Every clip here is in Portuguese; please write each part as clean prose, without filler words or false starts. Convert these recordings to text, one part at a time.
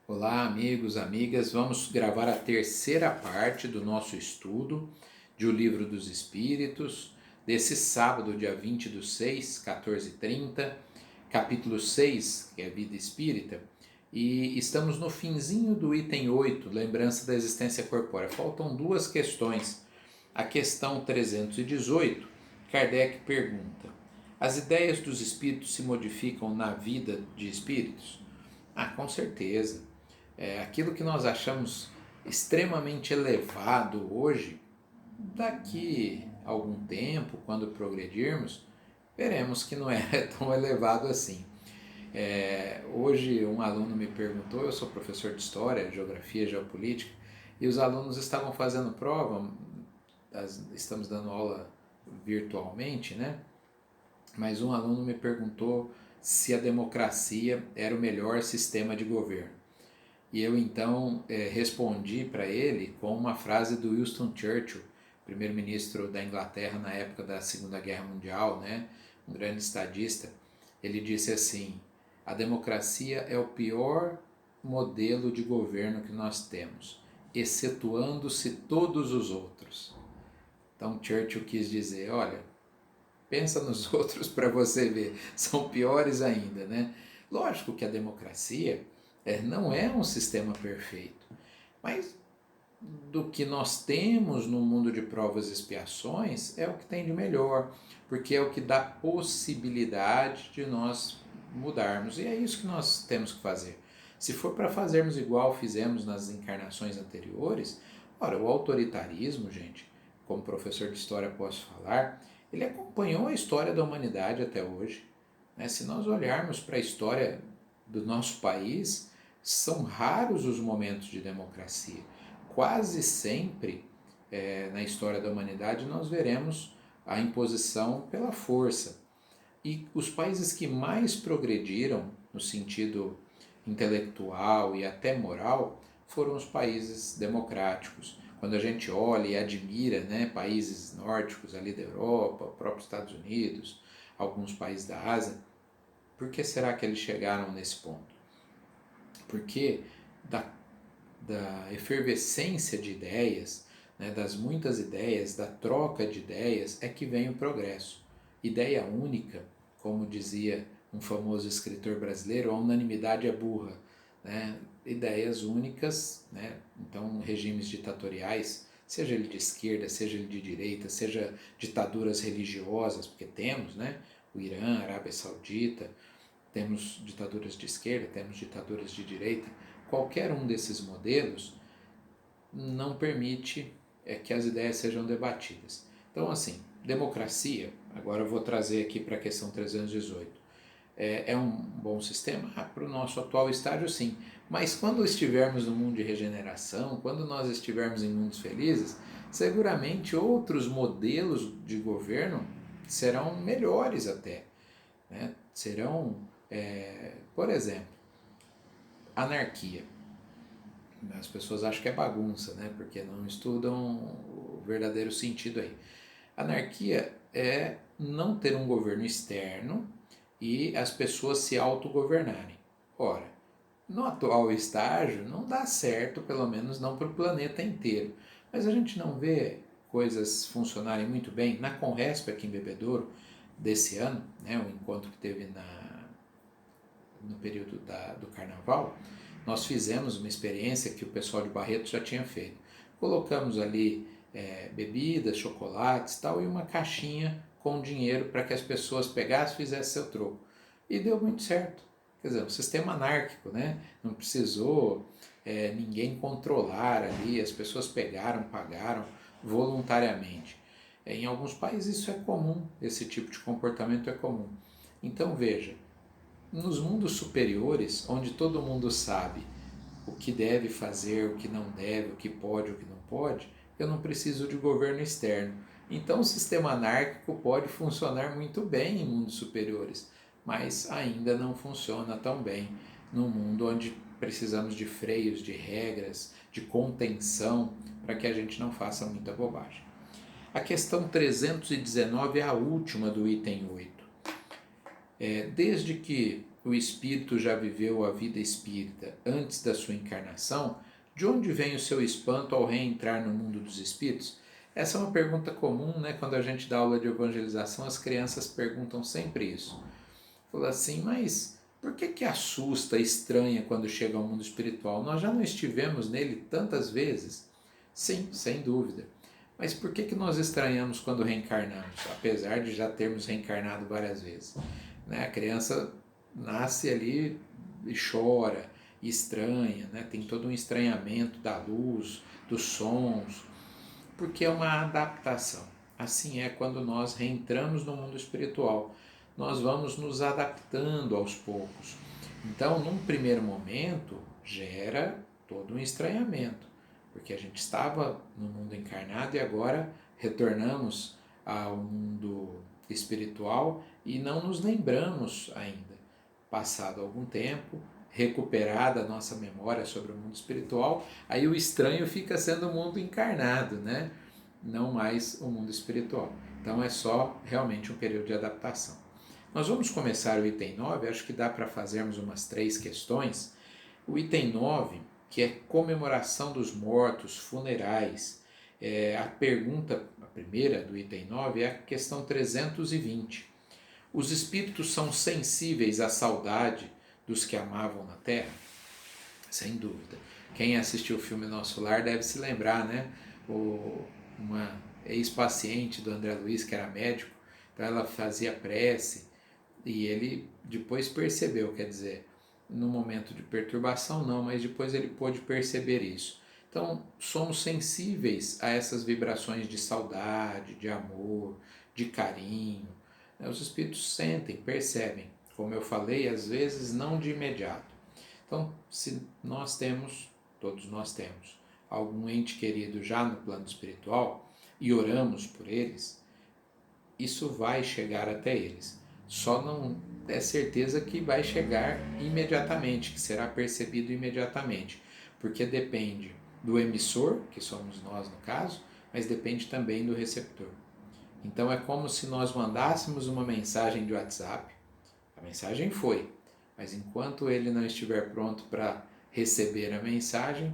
Olá, amigos, amigas. Vamos gravar a terceira parte do nosso estudo de O Livro dos Espíritos, desse sábado, dia 20/6, 14h30, capítulo 6, que é a Vida Espírita, e estamos no finzinho do item 8, Lembrança da Existência Corpórea. Faltam duas questões. A questão 318, Kardec pergunta: as ideias dos espíritos se modificam na vida de espíritos? Com certeza. Aquilo que nós achamos extremamente elevado hoje, daqui a algum tempo, quando progredirmos, veremos que não é tão elevado assim. Hoje um aluno me perguntou, eu sou professor de História, Geografia, Geopolítica, e os alunos estavam fazendo prova, estamos dando aula virtualmente, né? Mas um aluno me perguntou se a democracia era o melhor sistema de governo. E eu então respondi para ele com uma frase do Winston Churchill, primeiro-ministro da Inglaterra na época da Segunda Guerra Mundial, né? Um grande estadista. Ele disse assim: a democracia é o pior modelo de governo que nós temos, excetuando-se todos os outros. Então Churchill quis dizer, olha, pensa nos outros para você ver, são piores ainda, né? Lógico que a democracia não é um sistema perfeito, mas do que nós temos no mundo de provas e expiações é o que tem de melhor, porque é o que dá possibilidade de nós mudarmos, e é isso que nós temos que fazer. Se for para fazermos igual fizemos nas encarnações anteriores, ora, o autoritarismo, gente, como professor de história posso falar, ele acompanhou a história da humanidade até hoje. Né? Se nós olharmos para a história do nosso país, são raros os momentos de democracia. Quase sempre na história da humanidade nós veremos a imposição pela força. E os países que mais progrediram no sentido intelectual e até moral foram os países democráticos. Quando a gente olha e admira, né, países nórdicos ali da Europa, o próprio Estados Unidos, alguns países da Ásia, por que será que eles chegaram nesse ponto? Porque da efervescência de ideias, né, das muitas ideias, da troca de ideias, é que vem o progresso. Ideia única, como dizia um famoso escritor brasileiro, a unanimidade é burra. Né? Ideias únicas, né? Então regimes ditatoriais, seja ele de esquerda, seja ele de direita, seja ditaduras religiosas, porque temos, né? O Irã, a Arábia Saudita, temos ditaduras de esquerda, temos ditaduras de direita. Qualquer um desses modelos não permite que as ideias sejam debatidas. Então, assim, democracia, agora eu vou trazer aqui para a questão 318, é um bom sistema? Para o nosso atual estágio, sim. Mas quando estivermos no mundo de regeneração, quando nós estivermos em mundos felizes, seguramente outros modelos de governo serão melhores até. Né? Serão, por exemplo, anarquia. As pessoas acham que é bagunça, né? Porque não estudam o verdadeiro sentido aí. Anarquia é não ter um governo externo e as pessoas se autogovernarem. Ora, no atual estágio não dá certo, pelo menos não para o planeta inteiro. Mas a gente não vê coisas funcionarem muito bem. Na Conresp aqui em Bebedouro, desse ano, né, o encontro que teve no período do carnaval, nós fizemos uma experiência que o pessoal de Barreto já tinha feito. Colocamos ali bebidas, chocolates tal, e uma caixinha com dinheiro para que as pessoas pegassem e fizessem seu troco. E deu muito certo. Quer dizer, um sistema anárquico, né? Não precisou ninguém controlar ali, as pessoas pegaram, pagaram voluntariamente. Em alguns países isso é comum, esse tipo de comportamento é comum. Então veja, nos mundos superiores, onde todo mundo sabe o que deve fazer, o que não deve, o que pode, o que não pode, eu não preciso de governo externo. Então o sistema anárquico pode funcionar muito bem em mundos superiores, mas ainda não funciona tão bem no mundo onde precisamos de freios, de regras, de contenção para que a gente não faça muita bobagem. A questão 319 é a última do item 8. Desde que o espírito já viveu a vida espírita antes da sua encarnação, de onde vem o seu espanto ao reentrar no mundo dos espíritos? Essa é uma pergunta comum, né? Quando a gente dá aula de evangelização, as crianças perguntam sempre isso. Fala assim, mas por que assusta, estranha quando chega ao mundo espiritual? Nós já não estivemos nele tantas vezes? Sim, sem dúvida. Mas por que nós estranhamos quando reencarnamos, apesar de já termos reencarnado várias vezes? Né? A criança nasce ali e chora, e estranha, né? Tem todo um estranhamento da luz, dos sons, porque é uma adaptação. Assim é quando nós reentramos no mundo espiritual. Nós vamos nos adaptando aos poucos. Então, num primeiro momento, gera todo um estranhamento, porque a gente estava no mundo encarnado e agora retornamos ao mundo espiritual e não nos lembramos ainda. Passado algum tempo, recuperada a nossa memória sobre o mundo espiritual, aí o estranho fica sendo o mundo encarnado, né? Não mais o mundo espiritual. Então é só realmente um período de adaptação. Nós vamos começar o item 9, acho que dá para fazermos umas 3 questões. O item 9, que é comemoração dos mortos, funerais. A pergunta, a primeira do item 9, é a questão 320. Os espíritos são sensíveis à saudade dos que amavam na Terra? Sem dúvida. Quem assistiu o filme Nosso Lar deve se lembrar, né? Uma ex-paciente do André Luiz, que era médico, então ela fazia prece e ele depois percebeu, quer dizer, no momento de perturbação não, mas depois ele pôde perceber isso. Então, somos sensíveis a essas vibrações de saudade, de amor, de carinho. Os espíritos sentem, percebem, como eu falei, às vezes não de imediato. Então, se nós temos, todos nós temos, algum ente querido já no plano espiritual e oramos por eles, isso vai chegar até eles. Só não é certeza que vai chegar imediatamente, que será percebido imediatamente, porque depende do emissor, que somos nós no caso, mas depende também do receptor. Então é como se nós mandássemos uma mensagem de WhatsApp, a mensagem foi, mas enquanto ele não estiver pronto para receber a mensagem,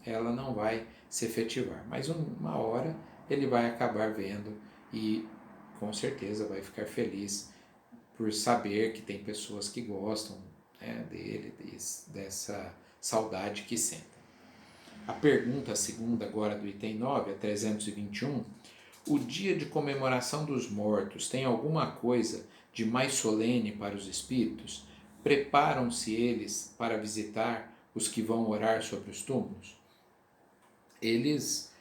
ela não vai se efetivar. Mas uma hora ele vai acabar vendo e com certeza vai ficar feliz por saber que tem pessoas que gostam, né, dele, dessa saudade que sentem. A pergunta, a segunda agora do item 9, a 321, o dia de comemoração dos mortos tem alguma coisa de mais solene para os espíritos? Preparam-se eles para visitar os que vão orar sobre os túmulos? Eles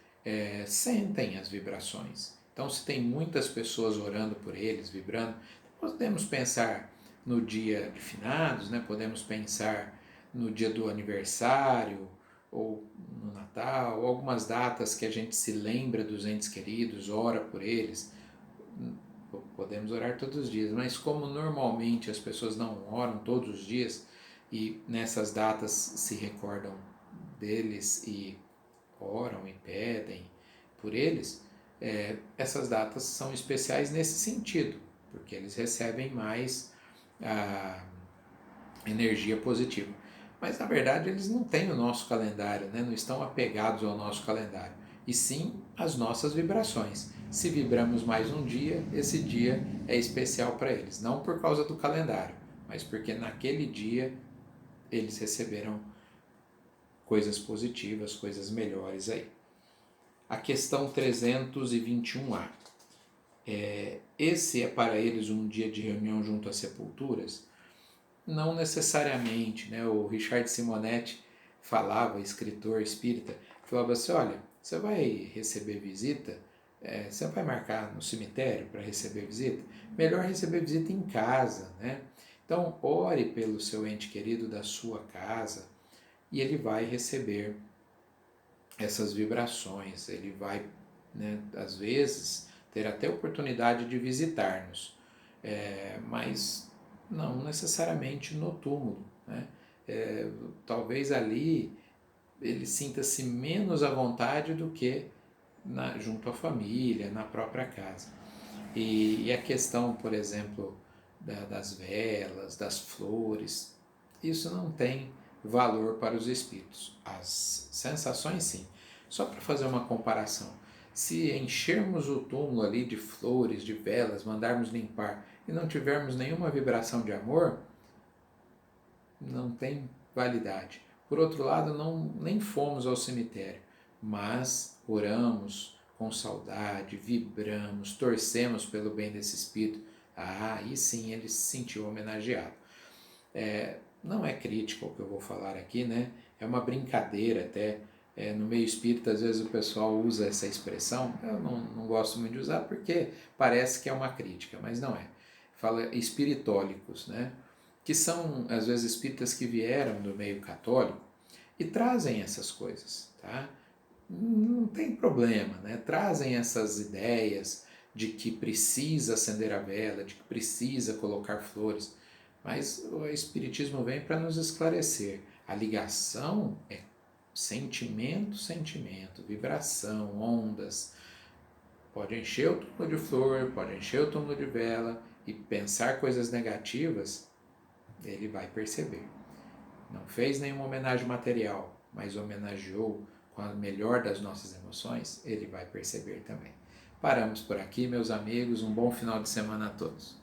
sentem as vibrações. Então, se tem muitas pessoas orando por eles, vibrando, podemos pensar no dia de finados, né? Podemos pensar no dia do aniversário, ou no Natal, ou algumas datas que a gente se lembra dos entes queridos, ora por eles. Podemos orar todos os dias, mas como normalmente as pessoas não oram todos os dias e nessas datas se recordam deles e oram e pedem por eles, essas datas são especiais nesse sentido, porque eles recebem mais energia positiva. Mas na verdade eles não têm o nosso calendário, né? Não estão apegados ao nosso calendário, e sim às nossas vibrações. Se vibramos mais um dia, esse dia é especial para eles, não por causa do calendário, mas porque naquele dia eles receberam coisas positivas, coisas melhores aí. A questão 321A. Esse é para eles um dia de reunião junto às sepulturas? Não necessariamente, né? O Richard Simonetti falava, escritor espírita, falava assim, olha, você vai receber visita, você vai marcar no cemitério para receber visita? Melhor receber visita em casa, né? Então, ore pelo seu ente querido da sua casa e ele vai receber essas vibrações, ele vai, né, às vezes, ter até oportunidade de visitar-nos, mas não necessariamente no túmulo, né? Talvez ali ele sinta-se menos à vontade do que junto à família, na própria casa. E a questão, por exemplo, das velas, das flores. Isso não tem valor para os espíritos. As sensações, sim. Só para fazer uma comparação, se enchermos o túmulo ali de flores, de velas, mandarmos limpar e não tivermos nenhuma vibração de amor, não tem validade. Por outro lado, nem fomos ao cemitério, mas oramos com saudade, vibramos, torcemos pelo bem desse espírito. Ah, aí sim ele se sentiu homenageado. Não é crítica o que eu vou falar aqui, né? É uma brincadeira até. No meio espírita, às vezes o pessoal usa essa expressão, eu não gosto muito de usar porque parece que é uma crítica, mas não é. Fala espiritólicos, né? Que são, às vezes, espíritas que vieram do meio católico e trazem essas coisas, tá? Não tem problema, né? Trazem essas ideias de que precisa acender a vela, de que precisa colocar flores, mas o Espiritismo vem para nos esclarecer. A ligação é sentimento, sentimento, vibração, ondas. Pode encher o túmulo de flor, pode encher o túmulo de vela e pensar coisas negativas, ele vai perceber. Não fez nenhuma homenagem material, mas homenageou com a melhor das nossas emoções, ele vai perceber também. Paramos por aqui, meus amigos. Um bom final de semana a todos.